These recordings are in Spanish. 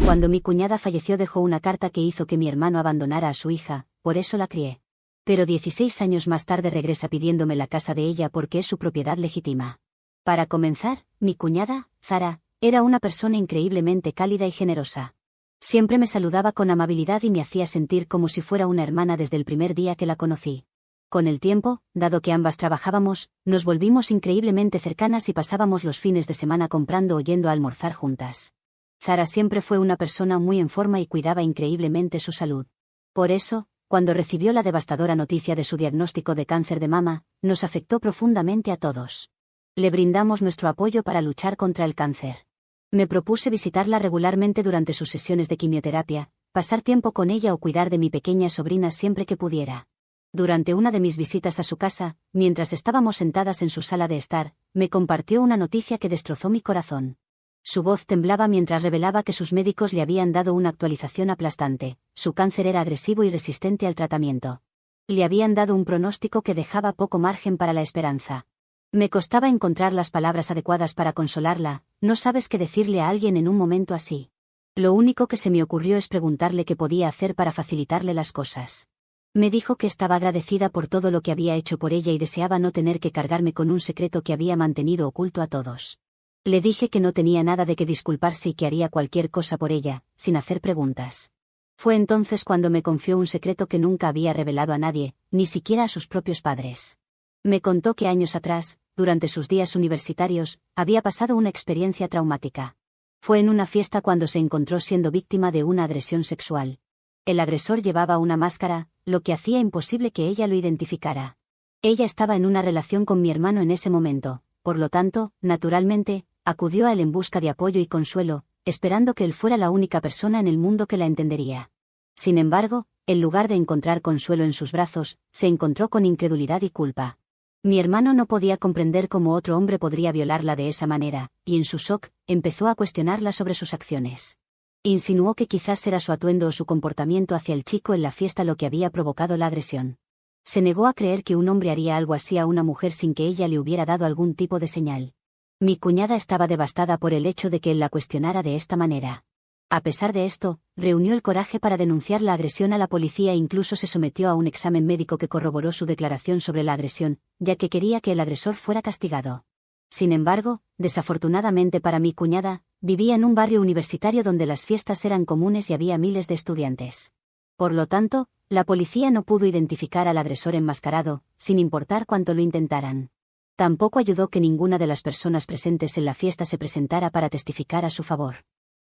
Cuando mi cuñada falleció dejó una carta que hizo que mi hermano abandonara a su hija, por eso la crié. Pero 16 años más tarde regresa pidiéndome la casa de ella porque es su propiedad legítima. Para comenzar, mi cuñada, Zara, era una persona increíblemente cálida y generosa. Siempre me saludaba con amabilidad y me hacía sentir como si fuera una hermana desde el primer día que la conocí. Con el tiempo, dado que ambas trabajábamos, nos volvimos increíblemente cercanas y pasábamos los fines de semana comprando o yendo a almorzar juntas. Zara siempre fue una persona muy en forma y cuidaba increíblemente su salud. Por eso, cuando recibió la devastadora noticia de su diagnóstico de cáncer de mama, nos afectó profundamente a todos. Le brindamos nuestro apoyo para luchar contra el cáncer. Me propuse visitarla regularmente durante sus sesiones de quimioterapia, pasar tiempo con ella o cuidar de mi pequeña sobrina siempre que pudiera. Durante una de mis visitas a su casa, mientras estábamos sentadas en su sala de estar, me compartió una noticia que destrozó mi corazón. Su voz temblaba mientras revelaba que sus médicos le habían dado una actualización aplastante: su cáncer era agresivo y resistente al tratamiento. Le habían dado un pronóstico que dejaba poco margen para la esperanza. Me costaba encontrar las palabras adecuadas para consolarla. No sabes qué decirle a alguien en un momento así. Lo único que se me ocurrió es preguntarle qué podía hacer para facilitarle las cosas. Me dijo que estaba agradecida por todo lo que había hecho por ella y deseaba no tener que cargarme con un secreto que había mantenido oculto a todos. Le dije que no tenía nada de qué disculparse y que haría cualquier cosa por ella, sin hacer preguntas. Fue entonces cuando me confió un secreto que nunca había revelado a nadie, ni siquiera a sus propios padres. Me contó que años atrás, durante sus días universitarios, había pasado una experiencia traumática. Fue en una fiesta cuando se encontró siendo víctima de una agresión sexual. El agresor llevaba una máscara, lo que hacía imposible que ella lo identificara. Ella estaba en una relación con mi hermano en ese momento, por lo tanto, naturalmente, acudió a él en busca de apoyo y consuelo, esperando que él fuera la única persona en el mundo que la entendería. Sin embargo, en lugar de encontrar consuelo en sus brazos, se encontró con incredulidad y culpa. Mi hermano no podía comprender cómo otro hombre podría violarla de esa manera, y en su shock, empezó a cuestionarla sobre sus acciones. Insinuó que quizás era su atuendo o su comportamiento hacia el chico en la fiesta lo que había provocado la agresión. Se negó a creer que un hombre haría algo así a una mujer sin que ella le hubiera dado algún tipo de señal. Mi cuñada estaba devastada por el hecho de que él la cuestionara de esta manera. A pesar de esto, reunió el coraje para denunciar la agresión a la policía e incluso se sometió a un examen médico que corroboró su declaración sobre la agresión, ya que quería que el agresor fuera castigado. Sin embargo, desafortunadamente para mi cuñada, vivía en un barrio universitario donde las fiestas eran comunes y había miles de estudiantes. Por lo tanto, la policía no pudo identificar al agresor enmascarado, sin importar cuánto lo intentaran. Tampoco ayudó que ninguna de las personas presentes en la fiesta se presentara para testificar a su favor.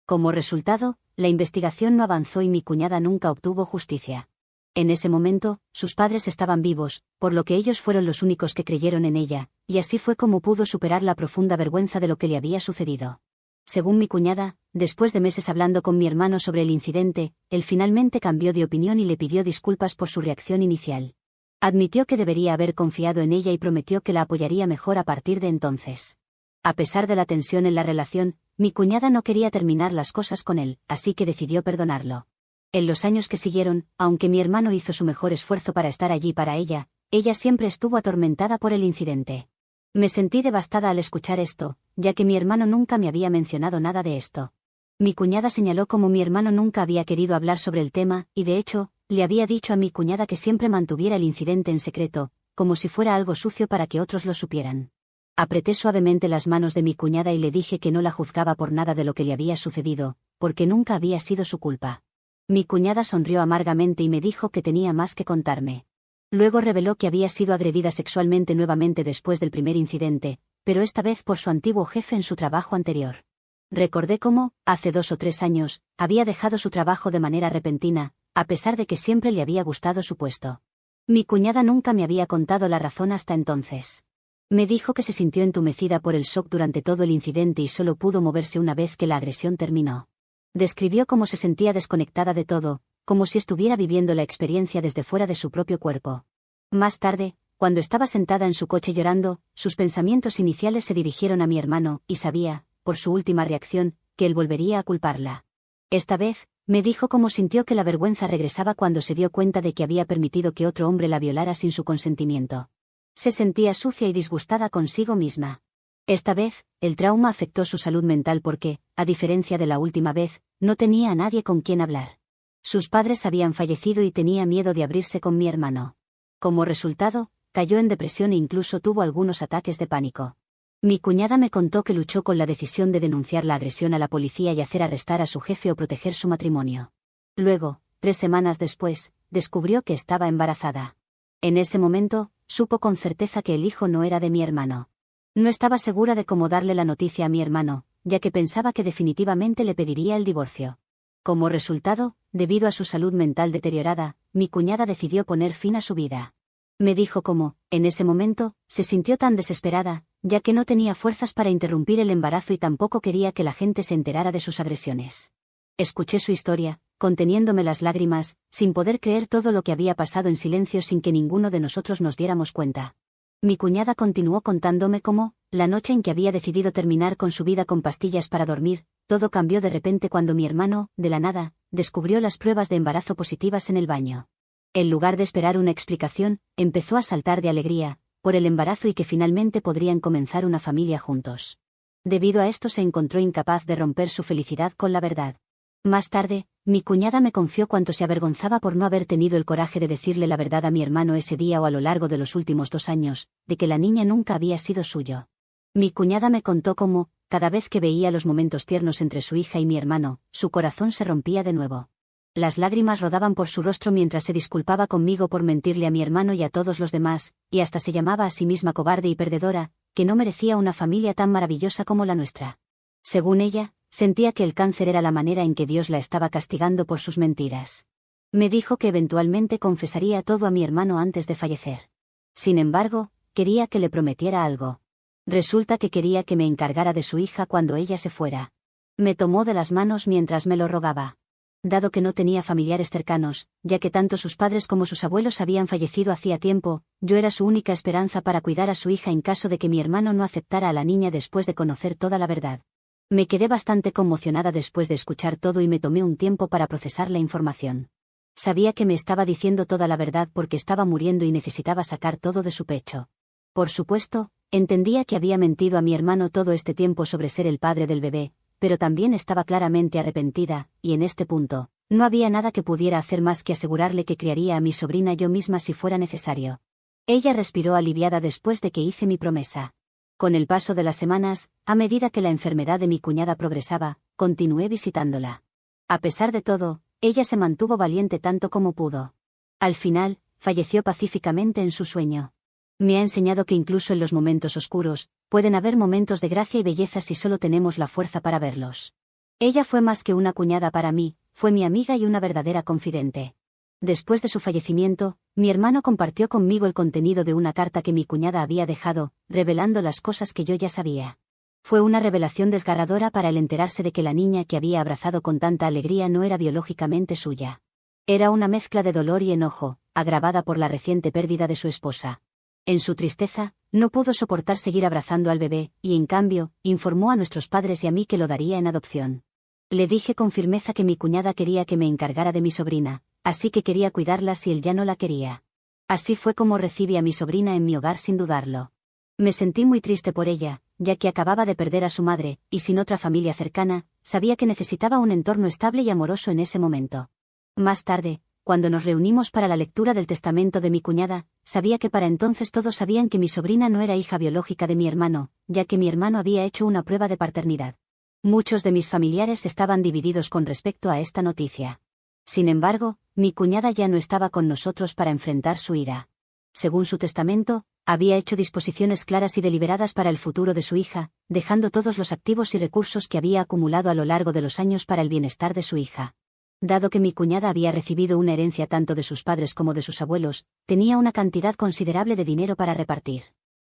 Como resultado, la investigación no avanzó y mi cuñada nunca obtuvo justicia. En ese momento, sus padres estaban vivos, por lo que ellos fueron los únicos que creyeron en ella, y así fue como pudo superar la profunda vergüenza de lo que le había sucedido. Según mi cuñada, después de meses hablando con mi hermano sobre el incidente, él finalmente cambió de opinión y le pidió disculpas por su reacción inicial. Admitió que debería haber confiado en ella y prometió que la apoyaría mejor a partir de entonces. A pesar de la tensión en la relación, mi cuñada no quería terminar las cosas con él, así que decidió perdonarlo. En los años que siguieron, aunque mi hermano hizo su mejor esfuerzo para estar allí para ella siempre estuvo atormentada por el incidente. Me sentí devastada al escuchar esto, ya que mi hermano nunca me había mencionado nada de esto. Mi cuñada señaló cómo mi hermano nunca había querido hablar sobre el tema, y de hecho, le había dicho a mi cuñada que siempre mantuviera el incidente en secreto, como si fuera algo sucio para que otros lo supieran. Apreté suavemente las manos de mi cuñada y le dije que no la juzgaba por nada de lo que le había sucedido, porque nunca había sido su culpa. Mi cuñada sonrió amargamente y me dijo que tenía más que contarme. Luego reveló que había sido agredida sexualmente nuevamente después del primer incidente, pero esta vez por su antiguo jefe en su trabajo anterior. Recordé cómo, hace 2 o 3 años, había dejado su trabajo de manera repentina, a pesar de que siempre le había gustado su puesto. Mi cuñada nunca me había contado la razón hasta entonces. Me dijo que se sintió entumecida por el shock durante todo el incidente y solo pudo moverse una vez que la agresión terminó. Describió cómo se sentía desconectada de todo, como si estuviera viviendo la experiencia desde fuera de su propio cuerpo. Más tarde, cuando estaba sentada en su coche llorando, sus pensamientos iniciales se dirigieron a mi hermano, y sabía, por su última reacción, que él volvería a culparla. Esta vez, me dijo cómo sintió que la vergüenza regresaba cuando se dio cuenta de que había permitido que otro hombre la violara sin su consentimiento. Se sentía sucia y disgustada consigo misma. Esta vez, el trauma afectó su salud mental porque, a diferencia de la última vez, no tenía a nadie con quien hablar. Sus padres habían fallecido y tenía miedo de abrirse con mi hermano. Como resultado, cayó en depresión e incluso tuvo algunos ataques de pánico. Mi cuñada me contó que luchó con la decisión de denunciar la agresión a la policía y hacer arrestar a su jefe o proteger su matrimonio. Luego, 3 semanas después, descubrió que estaba embarazada. En ese momento, supo con certeza que el hijo no era de mi hermano. No estaba segura de cómo darle la noticia a mi hermano, ya que pensaba que definitivamente le pediría el divorcio. Como resultado, debido a su salud mental deteriorada, mi cuñada decidió poner fin a su vida. Me dijo cómo, en ese momento, se sintió tan desesperada, ya que no tenía fuerzas para interrumpir el embarazo y tampoco quería que la gente se enterara de sus agresiones. Escuché su historia, conteniéndome las lágrimas, sin poder creer todo lo que había pasado en silencio sin que ninguno de nosotros nos diéramos cuenta. Mi cuñada continuó contándome cómo, la noche en que había decidido terminar con su vida con pastillas para dormir, todo cambió de repente cuando mi hermano, de la nada, descubrió las pruebas de embarazo positivas en el baño. En lugar de esperar una explicación, empezó a saltar de alegría, por el embarazo y que finalmente podrían comenzar una familia juntos. Debido a esto se encontró incapaz de romper su felicidad con la verdad. Más tarde, mi cuñada me confió cuánto se avergonzaba por no haber tenido el coraje de decirle la verdad a mi hermano ese día o a lo largo de los últimos 2 años, de que la niña nunca había sido suyo. Mi cuñada me contó cómo, cada vez que veía los momentos tiernos entre su hija y mi hermano, su corazón se rompía de nuevo. Las lágrimas rodaban por su rostro mientras se disculpaba conmigo por mentirle a mi hermano y a todos los demás, y hasta se llamaba a sí misma cobarde y perdedora, que no merecía una familia tan maravillosa como la nuestra. Según ella, sentía que el cáncer era la manera en que Dios la estaba castigando por sus mentiras. Me dijo que eventualmente confesaría todo a mi hermano antes de fallecer. Sin embargo, quería que le prometiera algo. Resulta que quería que me encargara de su hija cuando ella se fuera. Me tomó de las manos mientras me lo rogaba. Dado que no tenía familiares cercanos, ya que tanto sus padres como sus abuelos habían fallecido hacía tiempo, yo era su única esperanza para cuidar a su hija en caso de que mi hermano no aceptara a la niña después de conocer toda la verdad. Me quedé bastante conmocionada después de escuchar todo y me tomé un tiempo para procesar la información. Sabía que me estaba diciendo toda la verdad porque estaba muriendo y necesitaba sacar todo de su pecho. Por supuesto, entendía que había mentido a mi hermano todo este tiempo sobre ser el padre del bebé, pero también estaba claramente arrepentida, y en este punto, no había nada que pudiera hacer más que asegurarle que criaría a mi sobrina yo misma si fuera necesario. Ella respiró aliviada después de que hice mi promesa. Con el paso de las semanas, a medida que la enfermedad de mi cuñada progresaba, continué visitándola. A pesar de todo, ella se mantuvo valiente tanto como pudo. Al final, falleció pacíficamente en su sueño. Me ha enseñado que incluso en los momentos oscuros, pueden haber momentos de gracia y belleza si solo tenemos la fuerza para verlos. Ella fue más que una cuñada para mí, fue mi amiga y una verdadera confidente. Después de su fallecimiento, mi hermano compartió conmigo el contenido de una carta que mi cuñada había dejado, revelando las cosas que yo ya sabía. Fue una revelación desgarradora para él enterarse de que la niña que había abrazado con tanta alegría no era biológicamente suya. Era una mezcla de dolor y enojo, agravada por la reciente pérdida de su esposa. En su tristeza, no pudo soportar seguir abrazando al bebé, y en cambio, informó a nuestros padres y a mí que lo daría en adopción. Le dije con firmeza que mi cuñada quería que me encargara de mi sobrina, así que quería cuidarla si él ya no la quería. Así fue como recibí a mi sobrina en mi hogar sin dudarlo. Me sentí muy triste por ella, ya que acababa de perder a su madre, y sin otra familia cercana, sabía que necesitaba un entorno estable y amoroso en ese momento. Más tarde, cuando nos reunimos para la lectura del testamento de mi cuñada, sabía que para entonces todos sabían que mi sobrina no era hija biológica de mi hermano, ya que mi hermano había hecho una prueba de paternidad. Muchos de mis familiares estaban divididos con respecto a esta noticia. Sin embargo, mi cuñada ya no estaba con nosotros para enfrentar su ira. Según su testamento, había hecho disposiciones claras y deliberadas para el futuro de su hija, dejando todos los activos y recursos que había acumulado a lo largo de los años para el bienestar de su hija. Dado que mi cuñada había recibido una herencia tanto de sus padres como de sus abuelos, tenía una cantidad considerable de dinero para repartir.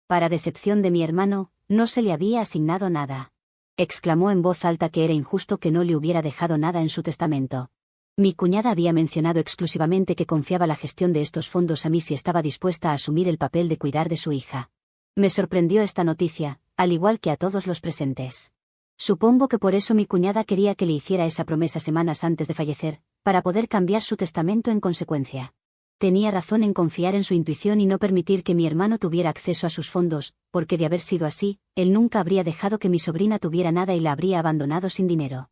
Para decepción de mi hermano, no se le había asignado nada. Exclamó en voz alta que era injusto que no le hubiera dejado nada en su testamento. Mi cuñada había mencionado exclusivamente que confiaba la gestión de estos fondos a mí si estaba dispuesta a asumir el papel de cuidar de su hija. Me sorprendió esta noticia, al igual que a todos los presentes. Supongo que por eso mi cuñada quería que le hiciera esa promesa semanas antes de fallecer, para poder cambiar su testamento en consecuencia. Tenía razón en confiar en su intuición y no permitir que mi hermano tuviera acceso a sus fondos, porque de haber sido así, él nunca habría dejado que mi sobrina tuviera nada y la habría abandonado sin dinero.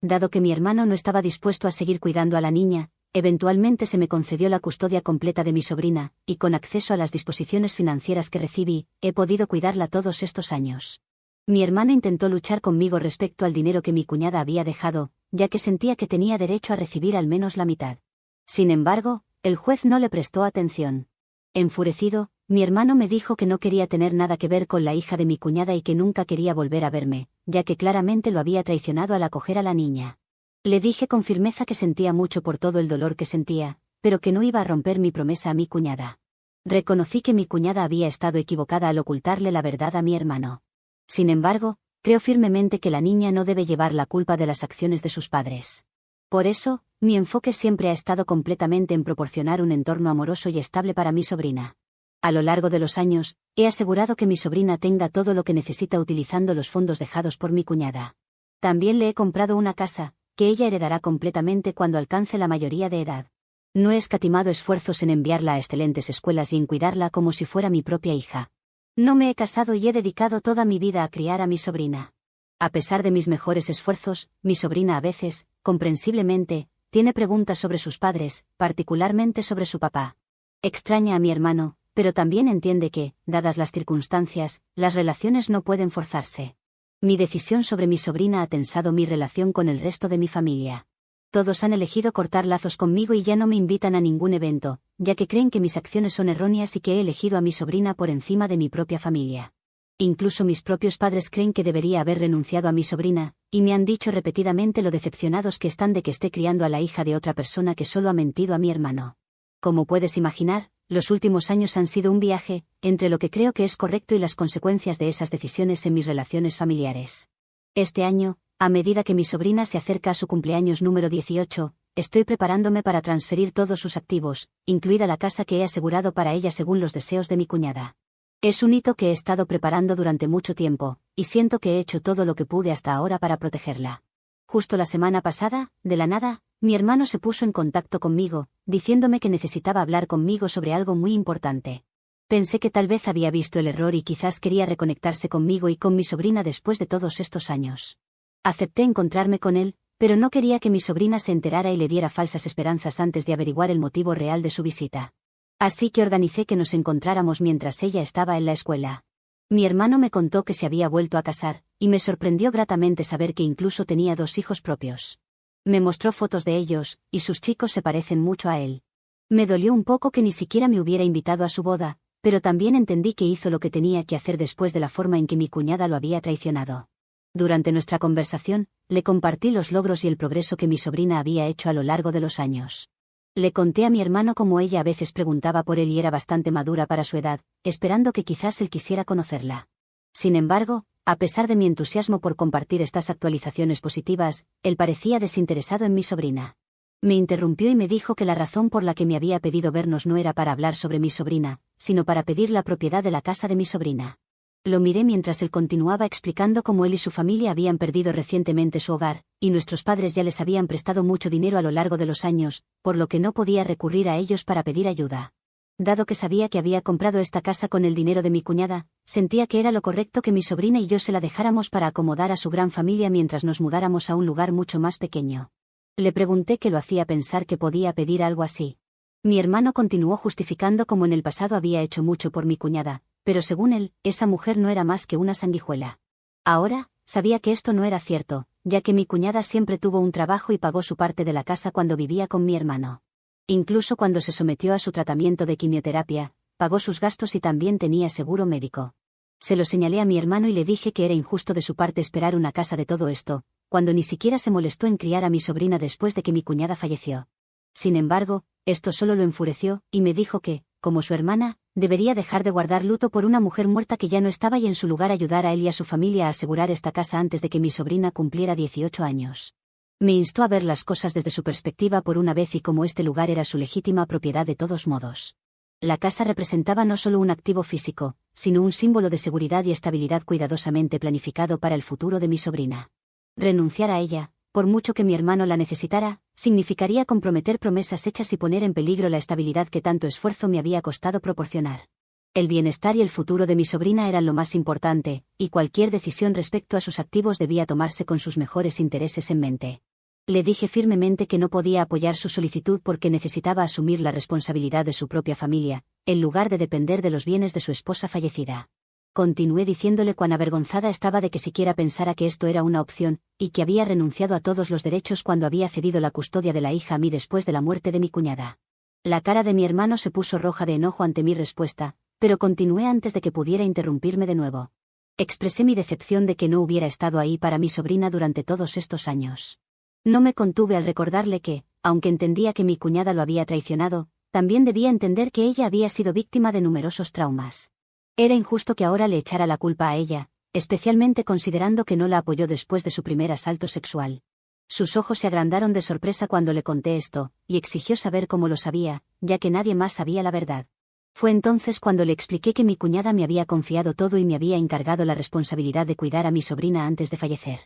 Dado que mi hermano no estaba dispuesto a seguir cuidando a la niña, eventualmente se me concedió la custodia completa de mi sobrina, y con acceso a las disposiciones financieras que recibí, he podido cuidarla todos estos años. Mi hermano intentó luchar conmigo respecto al dinero que mi cuñada había dejado, ya que sentía que tenía derecho a recibir al menos la mitad. Sin embargo, el juez no le prestó atención. Enfurecido, mi hermano me dijo que no quería tener nada que ver con la hija de mi cuñada y que nunca quería volver a verme, ya que claramente lo había traicionado al acoger a la niña. Le dije con firmeza que sentía mucho por todo el dolor que sentía, pero que no iba a romper mi promesa a mi cuñada. Reconocí que mi cuñada había estado equivocada al ocultarle la verdad a mi hermano. Sin embargo, creo firmemente que la niña no debe llevar la culpa de las acciones de sus padres. Por eso, mi enfoque siempre ha estado completamente en proporcionar un entorno amoroso y estable para mi sobrina. A lo largo de los años, he asegurado que mi sobrina tenga todo lo que necesita utilizando los fondos dejados por mi cuñada. También le he comprado una casa, que ella heredará completamente cuando alcance la mayoría de edad. No he escatimado esfuerzos en enviarla a excelentes escuelas y en cuidarla como si fuera mi propia hija. No me he casado y he dedicado toda mi vida a criar a mi sobrina. A pesar de mis mejores esfuerzos, mi sobrina a veces, comprensiblemente, tiene preguntas sobre sus padres, particularmente sobre su papá. Extraña a mi hermano, pero también entiende que, dadas las circunstancias, las relaciones no pueden forzarse. Mi decisión sobre mi sobrina ha tensado mi relación con el resto de mi familia. Todos han elegido cortar lazos conmigo y ya no me invitan a ningún evento, ya que creen que mis acciones son erróneas y que he elegido a mi sobrina por encima de mi propia familia. Incluso mis propios padres creen que debería haber renunciado a mi sobrina, y me han dicho repetidamente lo decepcionados que están de que esté criando a la hija de otra persona que solo ha mentido a mi hermano. Como puedes imaginar, los últimos años han sido un viaje, entre lo que creo que es correcto y las consecuencias de esas decisiones en mis relaciones familiares. Este año, a medida que mi sobrina se acerca a su cumpleaños número 18, estoy preparándome para transferir todos sus activos, incluida la casa que he asegurado para ella según los deseos de mi cuñada. Es un hito que he estado preparando durante mucho tiempo, y siento que he hecho todo lo que pude hasta ahora para protegerla. Justo la semana pasada, de la nada, mi hermano se puso en contacto conmigo, diciéndome que necesitaba hablar conmigo sobre algo muy importante. Pensé que tal vez había visto el error y quizás quería reconectarse conmigo y con mi sobrina después de todos estos años. Acepté encontrarme con él, pero no quería que mi sobrina se enterara y le diera falsas esperanzas antes de averiguar el motivo real de su visita. Así que organicé que nos encontráramos mientras ella estaba en la escuela. Mi hermano me contó que se había vuelto a casar, y me sorprendió gratamente saber que incluso tenía 2 hijos propios. Me mostró fotos de ellos, y sus chicos se parecen mucho a él. Me dolió un poco que ni siquiera me hubiera invitado a su boda, pero también entendí que hizo lo que tenía que hacer después de la forma en que mi cuñada lo había traicionado. Durante nuestra conversación, le compartí los logros y el progreso que mi sobrina había hecho a lo largo de los años. Le conté a mi hermano cómo ella a veces preguntaba por él y era bastante madura para su edad, esperando que quizás él quisiera conocerla. Sin embargo, a pesar de mi entusiasmo por compartir estas actualizaciones positivas, él parecía desinteresado en mi sobrina. Me interrumpió y me dijo que la razón por la que me había pedido vernos no era para hablar sobre mi sobrina, sino para pedir la propiedad de la casa de mi sobrina. Lo miré mientras él continuaba explicando cómo él y su familia habían perdido recientemente su hogar, y nuestros padres ya les habían prestado mucho dinero a lo largo de los años, por lo que no podía recurrir a ellos para pedir ayuda. Dado que sabía que había comprado esta casa con el dinero de mi cuñada, sentía que era lo correcto que mi sobrina y yo se la dejáramos para acomodar a su gran familia mientras nos mudáramos a un lugar mucho más pequeño. Le pregunté qué lo hacía pensar que podía pedir algo así. Mi hermano continuó justificando cómo en el pasado había hecho mucho por mi cuñada, pero según él, esa mujer no era más que una sanguijuela. Ahora, sabía que esto no era cierto, ya que mi cuñada siempre tuvo un trabajo y pagó su parte de la casa cuando vivía con mi hermano. Incluso cuando se sometió a su tratamiento de quimioterapia, pagó sus gastos y también tenía seguro médico. Se lo señalé a mi hermano y le dije que era injusto de su parte esperar una casa de todo esto, cuando ni siquiera se molestó en criar a mi sobrina después de que mi cuñada falleció. Sin embargo, esto solo lo enfureció, y me dijo que, como su hermana, debería dejar de guardar luto por una mujer muerta que ya no estaba y en su lugar ayudar a él y a su familia a asegurar esta casa antes de que mi sobrina cumpliera 18 años. Me instó a ver las cosas desde su perspectiva por una vez y como este lugar era su legítima propiedad de todos modos. La casa representaba no solo un activo físico, sino un símbolo de seguridad y estabilidad cuidadosamente planificado para el futuro de mi sobrina. Renunciar a ella, por mucho que mi hermano la necesitara, significaría comprometer promesas hechas y poner en peligro la estabilidad que tanto esfuerzo me había costado proporcionar. El bienestar y el futuro de mi sobrina eran lo más importante, y cualquier decisión respecto a sus activos debía tomarse con sus mejores intereses en mente. Le dije firmemente que no podía apoyar su solicitud porque necesitaba asumir la responsabilidad de su propia familia, en lugar de depender de los bienes de su esposa fallecida. Continué diciéndole cuán avergonzada estaba de que siquiera pensara que esto era una opción, y que había renunciado a todos los derechos cuando había cedido la custodia de la hija a mí después de la muerte de mi cuñada. La cara de mi hermano se puso roja de enojo ante mi respuesta, pero continué antes de que pudiera interrumpirme de nuevo. Expresé mi decepción de que no hubiera estado ahí para mi sobrina durante todos estos años. No me contuve al recordarle que, aunque entendía que mi cuñada lo había traicionado, también debía entender que ella había sido víctima de numerosos traumas. Era injusto que ahora le echara la culpa a ella, especialmente considerando que no la apoyó después de su primer asalto sexual. Sus ojos se agrandaron de sorpresa cuando le conté esto, y exigió saber cómo lo sabía, ya que nadie más sabía la verdad. Fue entonces cuando le expliqué que mi cuñada me había confiado todo y me había encargado la responsabilidad de cuidar a mi sobrina antes de fallecer.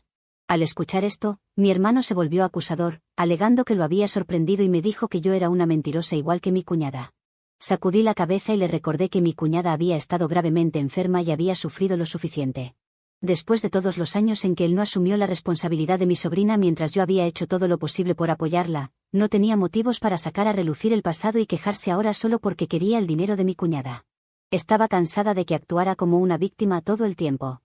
Al escuchar esto, mi hermano se volvió acusador, alegando que lo había sorprendido y me dijo que yo era una mentirosa igual que mi cuñada. Sacudí la cabeza y le recordé que mi cuñada había estado gravemente enferma y había sufrido lo suficiente. Después de todos los años en que él no asumió la responsabilidad de mi sobrina mientras yo había hecho todo lo posible por apoyarla, no tenía motivos para sacar a relucir el pasado y quejarse ahora solo porque quería el dinero de mi cuñada. Estaba cansada de que actuara como una víctima todo el tiempo.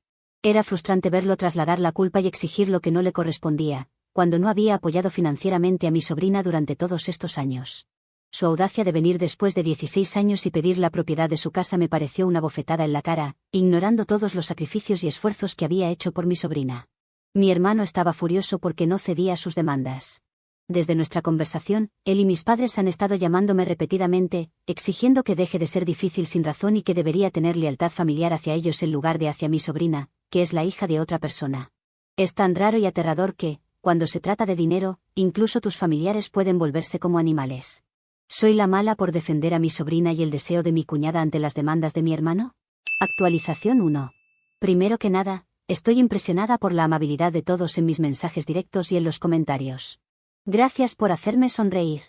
Era frustrante verlo trasladar la culpa y exigir lo que no le correspondía, cuando no había apoyado financieramente a mi sobrina durante todos estos años. Su audacia de venir después de 16 años y pedir la propiedad de su casa me pareció una bofetada en la cara, ignorando todos los sacrificios y esfuerzos que había hecho por mi sobrina. Mi hermano estaba furioso porque no cedía a sus demandas. Desde nuestra conversación, él y mis padres han estado llamándome repetidamente, exigiendo que deje de ser difícil sin razón y que debería tener lealtad familiar hacia ellos en lugar de hacia mi sobrina, que es la hija de otra persona. Es tan raro y aterrador que, cuando se trata de dinero, incluso tus familiares pueden volverse como animales. ¿Soy la mala por defender a mi sobrina y el deseo de mi cuñada ante las demandas de mi hermano? Actualización 1. Primero que nada, estoy impresionada por la amabilidad de todos en mis mensajes directos y en los comentarios. Gracias por hacerme sonreír.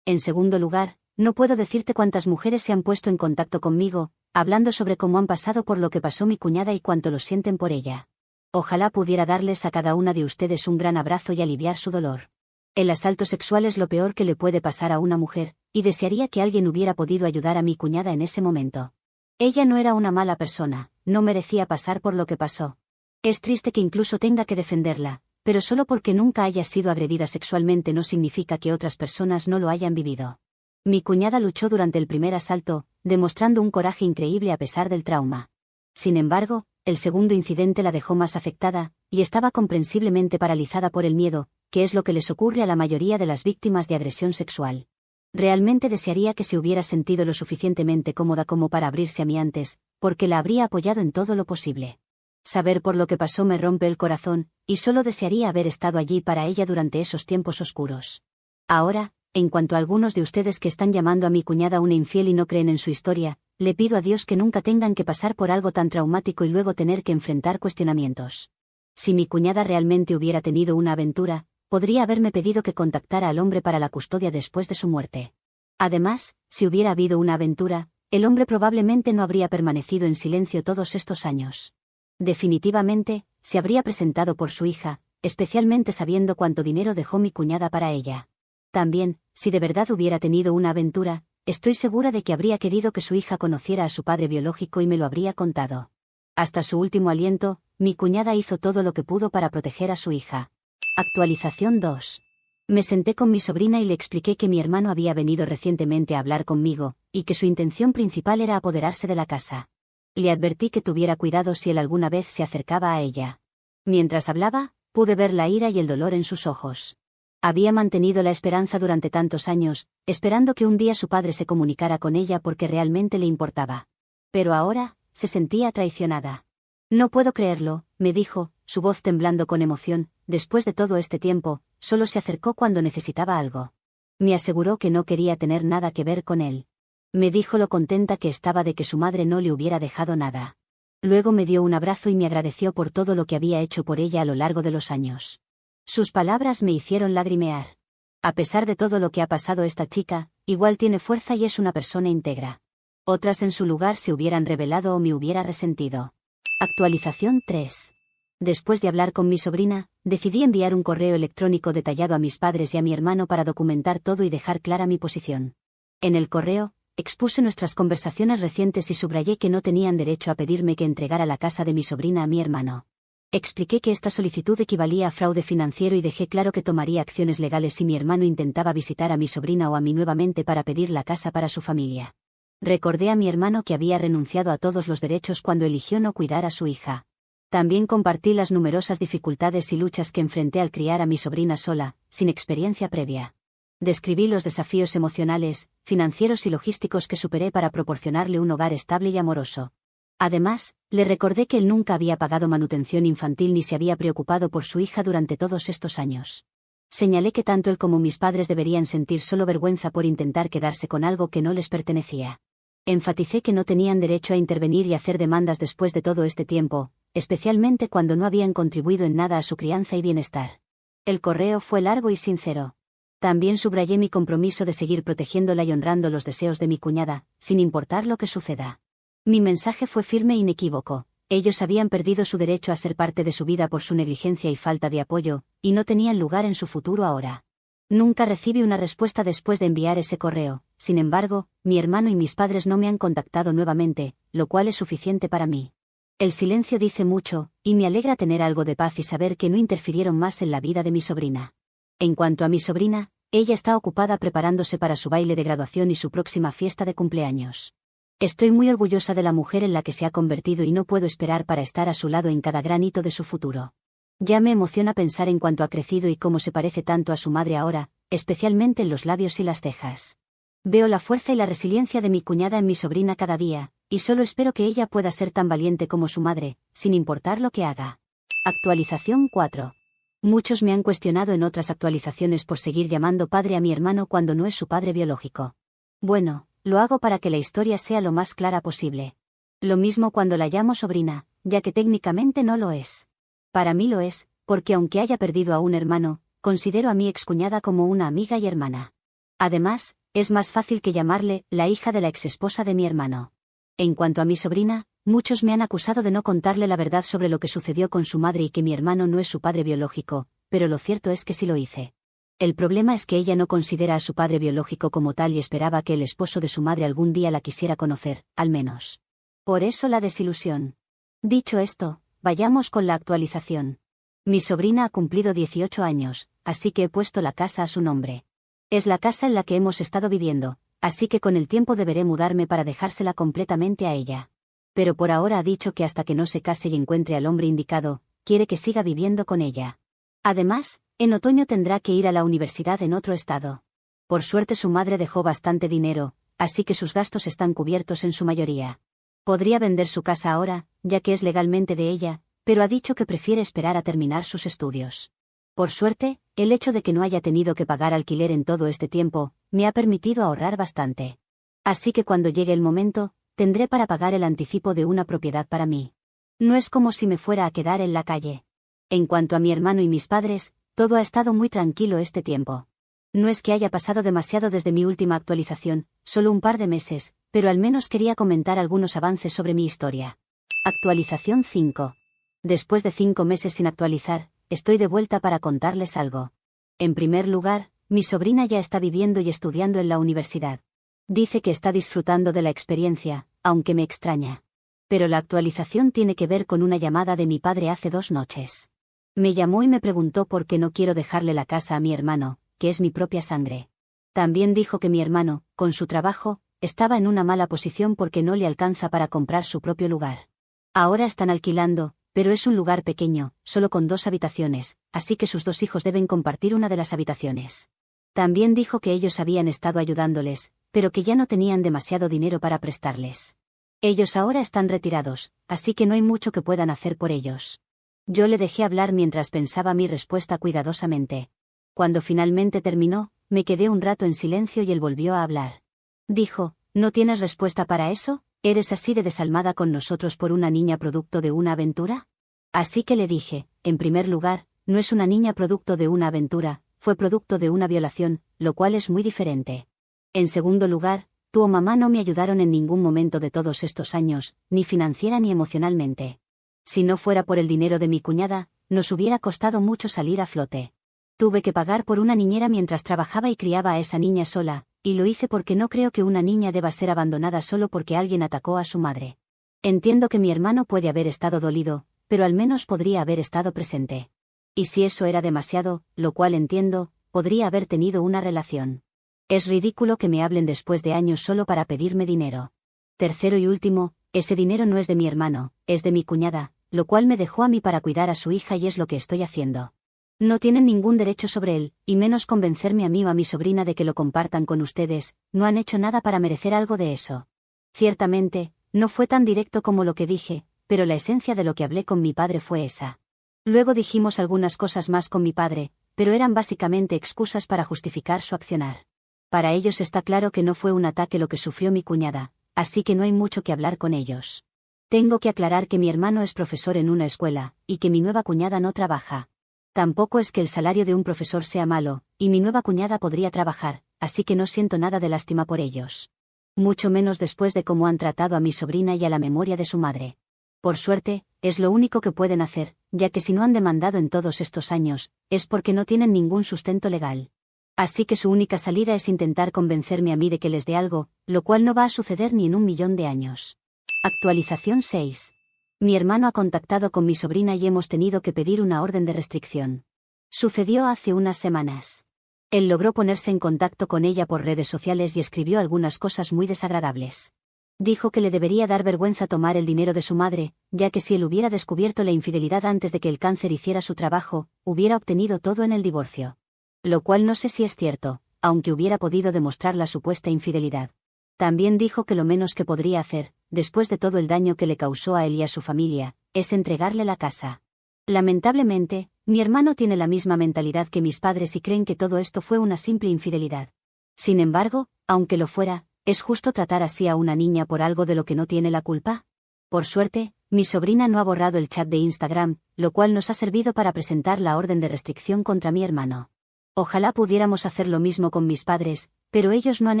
En segundo lugar, no puedo decirte cuántas mujeres se han puesto en contacto conmigo, hablando sobre cómo han pasado por lo que pasó mi cuñada y cuánto lo sienten por ella. Ojalá pudiera darles a cada una de ustedes un gran abrazo y aliviar su dolor. El asalto sexual es lo peor que le puede pasar a una mujer, y desearía que alguien hubiera podido ayudar a mi cuñada en ese momento. Ella no era una mala persona, no merecía pasar por lo que pasó. Es triste que incluso tenga que defenderla, pero solo porque nunca haya sido agredida sexualmente no significa que otras personas no lo hayan vivido. Mi cuñada luchó durante el primer asalto, demostrando un coraje increíble a pesar del trauma. Sin embargo, el segundo incidente la dejó más afectada, y estaba comprensiblemente paralizada por el miedo, que es lo que les ocurre a la mayoría de las víctimas de agresión sexual. Realmente desearía que se hubiera sentido lo suficientemente cómoda como para abrirse a mí antes, porque la habría apoyado en todo lo posible. Saber por lo que pasó me rompe el corazón, y solo desearía haber estado allí para ella durante esos tiempos oscuros. Ahora, en cuanto a algunos de ustedes que están llamando a mi cuñada una infiel y no creen en su historia, le pido a Dios que nunca tengan que pasar por algo tan traumático y luego tener que enfrentar cuestionamientos. Si mi cuñada realmente hubiera tenido una aventura, podría haberme pedido que contactara al hombre para la custodia después de su muerte. Además, si hubiera habido una aventura, el hombre probablemente no habría permanecido en silencio todos estos años. Definitivamente, se habría presentado por su hija, especialmente sabiendo cuánto dinero dejó mi cuñada para ella. También, si de verdad hubiera tenido una aventura, estoy segura de que habría querido que su hija conociera a su padre biológico y me lo habría contado. Hasta su último aliento, mi cuñada hizo todo lo que pudo para proteger a su hija. Actualización 2. Me senté con mi sobrina y le expliqué que mi hermano había venido recientemente a hablar conmigo, y que su intención principal era apoderarse de la casa. Le advertí que tuviera cuidado si él alguna vez se acercaba a ella. Mientras hablaba, pude ver la ira y el dolor en sus ojos. Había mantenido la esperanza durante tantos años, esperando que un día su padre se comunicara con ella porque realmente le importaba. Pero ahora, se sentía traicionada. No puedo creerlo, me dijo, su voz temblando con emoción. Después de todo este tiempo, solo se acercó cuando necesitaba algo. Me aseguró que no quería tener nada que ver con él. Me dijo lo contenta que estaba de que su madre no le hubiera dejado nada. Luego me dio un abrazo y me agradeció por todo lo que había hecho por ella a lo largo de los años. Sus palabras me hicieron lagrimear. A pesar de todo lo que ha pasado esta chica, igual tiene fuerza y es una persona íntegra. Otras en su lugar se hubieran rebelado o me hubiera resentido. Actualización 3. Después de hablar con mi sobrina, decidí enviar un correo electrónico detallado a mis padres y a mi hermano para documentar todo y dejar clara mi posición. En el correo, expuse nuestras conversaciones recientes y subrayé que no tenían derecho a pedirme que entregara la casa de mi sobrina a mi hermano. Expliqué que esta solicitud equivalía a fraude financiero y dejé claro que tomaría acciones legales si mi hermano intentaba visitar a mi sobrina o a mí nuevamente para pedir la casa para su familia. Recordé a mi hermano que había renunciado a todos los derechos cuando eligió no cuidar a su hija. También compartí las numerosas dificultades y luchas que enfrenté al criar a mi sobrina sola, sin experiencia previa. Describí los desafíos emocionales, financieros y logísticos que superé para proporcionarle un hogar estable y amoroso. Además, le recordé que él nunca había pagado manutención infantil ni se había preocupado por su hija durante todos estos años. Señalé que tanto él como mis padres deberían sentir solo vergüenza por intentar quedarse con algo que no les pertenecía. Enfaticé que no tenían derecho a intervenir y hacer demandas después de todo este tiempo, especialmente cuando no habían contribuido en nada a su crianza y bienestar. El correo fue largo y sincero. También subrayé mi compromiso de seguir protegiéndola y honrando los deseos de mi cuñada, sin importar lo que suceda. Mi mensaje fue firme e inequívoco. Ellos habían perdido su derecho a ser parte de su vida por su negligencia y falta de apoyo, y no tenían lugar en su futuro ahora. Nunca recibí una respuesta después de enviar ese correo. Sin embargo, mi hermano y mis padres no me han contactado nuevamente, lo cual es suficiente para mí. El silencio dice mucho, y me alegra tener algo de paz y saber que no interfirieron más en la vida de mi sobrina. En cuanto a mi sobrina, ella está ocupada preparándose para su baile de graduación y su próxima fiesta de cumpleaños. Estoy muy orgullosa de la mujer en la que se ha convertido y no puedo esperar para estar a su lado en cada gran hito de su futuro. Ya me emociona pensar en cuánto ha crecido y cómo se parece tanto a su madre ahora, especialmente en los labios y las cejas. Veo la fuerza y la resiliencia de mi cuñada en mi sobrina cada día, y solo espero que ella pueda ser tan valiente como su madre, sin importar lo que haga. Actualización 4. Muchos me han cuestionado en otras actualizaciones por seguir llamando padre a mi hermano cuando no es su padre biológico. Bueno, lo hago para que la historia sea lo más clara posible. Lo mismo cuando la llamo sobrina, ya que técnicamente no lo es. Para mí lo es, porque aunque haya perdido a un hermano, considero a mi excuñada como una amiga y hermana. Además, es más fácil que llamarle la hija de la exesposa de mi hermano. En cuanto a mi sobrina, muchos me han acusado de no contarle la verdad sobre lo que sucedió con su madre y que mi hermano no es su padre biológico, pero lo cierto es que sí lo hice. El problema es que ella no considera a su padre biológico como tal y esperaba que el esposo de su madre algún día la quisiera conocer, al menos. Por eso la desilusión. Dicho esto, vayamos con la actualización. Mi sobrina ha cumplido 18 años, así que he puesto la casa a su nombre. Es la casa en la que hemos estado viviendo, así que con el tiempo deberé mudarme para dejársela completamente a ella. Pero por ahora ha dicho que hasta que no se case y encuentre al hombre indicado, quiere que siga viviendo con ella. Además, en otoño tendrá que ir a la universidad en otro estado. Por suerte su madre dejó bastante dinero, así que sus gastos están cubiertos en su mayoría. Podría vender su casa ahora, ya que es legalmente de ella, pero ha dicho que prefiere esperar a terminar sus estudios. Por suerte, el hecho de que no haya tenido que pagar alquiler en todo este tiempo, me ha permitido ahorrar bastante. Así que cuando llegue el momento, tendré para pagar el anticipo de una propiedad para mí. No es como si me fuera a quedar en la calle. En cuanto a mi hermano y mis padres, todo ha estado muy tranquilo este tiempo. No es que haya pasado demasiado desde mi última actualización, solo un par de meses, pero al menos quería comentar algunos avances sobre mi historia. Actualización 5. Después de 5 meses sin actualizar, estoy de vuelta para contarles algo. En primer lugar, mi sobrina ya está viviendo y estudiando en la universidad. Dice que está disfrutando de la experiencia, aunque me extraña. Pero la actualización tiene que ver con una llamada de mi padre hace 2 noches. Me llamó y me preguntó por qué no quiero dejarle la casa a mi hermano, que es mi propia sangre. También dijo que mi hermano, con su trabajo, estaba en una mala posición porque no le alcanza para comprar su propio lugar. Ahora están alquilando, pero es un lugar pequeño, solo con 2 habitaciones, así que sus 2 hijos deben compartir una de las habitaciones. También dijo que ellos habían estado ayudándoles, pero que ya no tenían demasiado dinero para prestarles. Ellos ahora están retirados, así que no hay mucho que puedan hacer por ellos. Yo le dejé hablar mientras pensaba mi respuesta cuidadosamente. Cuando finalmente terminó, me quedé un rato en silencio y él volvió a hablar. Dijo, ¿no tienes respuesta para eso? ¿Eres así de desalmada con nosotros por una niña producto de una aventura? Así que le dije, en primer lugar, no es una niña producto de una aventura, fue producto de una violación, lo cual es muy diferente. En segundo lugar, tú o mamá no me ayudaron en ningún momento de todos estos años, ni financiera ni emocionalmente. Si no fuera por el dinero de mi cuñada, nos hubiera costado mucho salir a flote. Tuve que pagar por una niñera mientras trabajaba y criaba a esa niña sola, y lo hice porque no creo que una niña deba ser abandonada solo porque alguien atacó a su madre. Entiendo que mi hermano puede haber estado dolido, pero al menos podría haber estado presente. Y si eso era demasiado, lo cual entiendo, podría haber tenido una relación. Es ridículo que me hablen después de años solo para pedirme dinero. Tercero y último, ese dinero no es de mi hermano, es de mi cuñada, lo cual me dejó a mí para cuidar a su hija y es lo que estoy haciendo. No tienen ningún derecho sobre él, y menos convencerme a mí o a mi sobrina de que lo compartan con ustedes, no han hecho nada para merecer algo de eso. Ciertamente, no fue tan directo como lo que dije, pero la esencia de lo que hablé con mi padre fue esa. Luego dijimos algunas cosas más con mi padre, pero eran básicamente excusas para justificar su accionar. Para ellos está claro que no fue un ataque lo que sufrió mi cuñada, así que no hay mucho que hablar con ellos. Tengo que aclarar que mi hermano es profesor en una escuela, y que mi nueva cuñada no trabaja. Tampoco es que el salario de un profesor sea malo, y mi nueva cuñada podría trabajar, así que no siento nada de lástima por ellos. Mucho menos después de cómo han tratado a mi sobrina y a la memoria de su madre. Por suerte, es lo único que pueden hacer, ya que si no han demandado en todos estos años, es porque no tienen ningún sustento legal. Así que su única salida es intentar convencerme a mí de que les dé algo, lo cual no va a suceder ni en 1.000.000 de años. Actualización 6. Mi hermano ha contactado con mi sobrina y hemos tenido que pedir una orden de restricción. Sucedió hace unas semanas. Él logró ponerse en contacto con ella por redes sociales y escribió algunas cosas muy desagradables. Dijo que le debería dar vergüenza tomar el dinero de su madre, ya que si él hubiera descubierto la infidelidad antes de que el cáncer hiciera su trabajo, hubiera obtenido todo en el divorcio. Lo cual no sé si es cierto, aunque hubiera podido demostrar la supuesta infidelidad. También dijo que lo menos que podría hacer, después de todo el daño que le causó a él y a su familia, es entregarle la casa. Lamentablemente, mi hermano tiene la misma mentalidad que mis padres y creen que todo esto fue una simple infidelidad. Sin embargo, aunque lo fuera, ¿es justo tratar así a una niña por algo de lo que no tiene la culpa? Por suerte, mi sobrina no ha borrado el chat de Instagram, lo cual nos ha servido para presentar la orden de restricción contra mi hermano. Ojalá pudiéramos hacer lo mismo con mis padres, pero ellos no han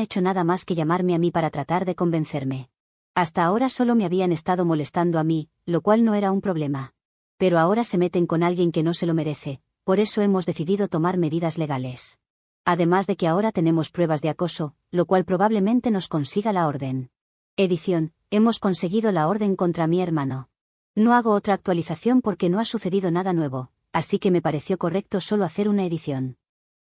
hecho nada más que llamarme a mí para tratar de convencerme. Hasta ahora solo me habían estado molestando a mí, lo cual no era un problema. Pero ahora se meten con alguien que no se lo merece, por eso hemos decidido tomar medidas legales. Además de que ahora tenemos pruebas de acoso, lo cual probablemente nos consiga la orden. Edición, hemos conseguido la orden contra mi hermano. No hago otra actualización porque no ha sucedido nada nuevo, así que me pareció correcto solo hacer una edición.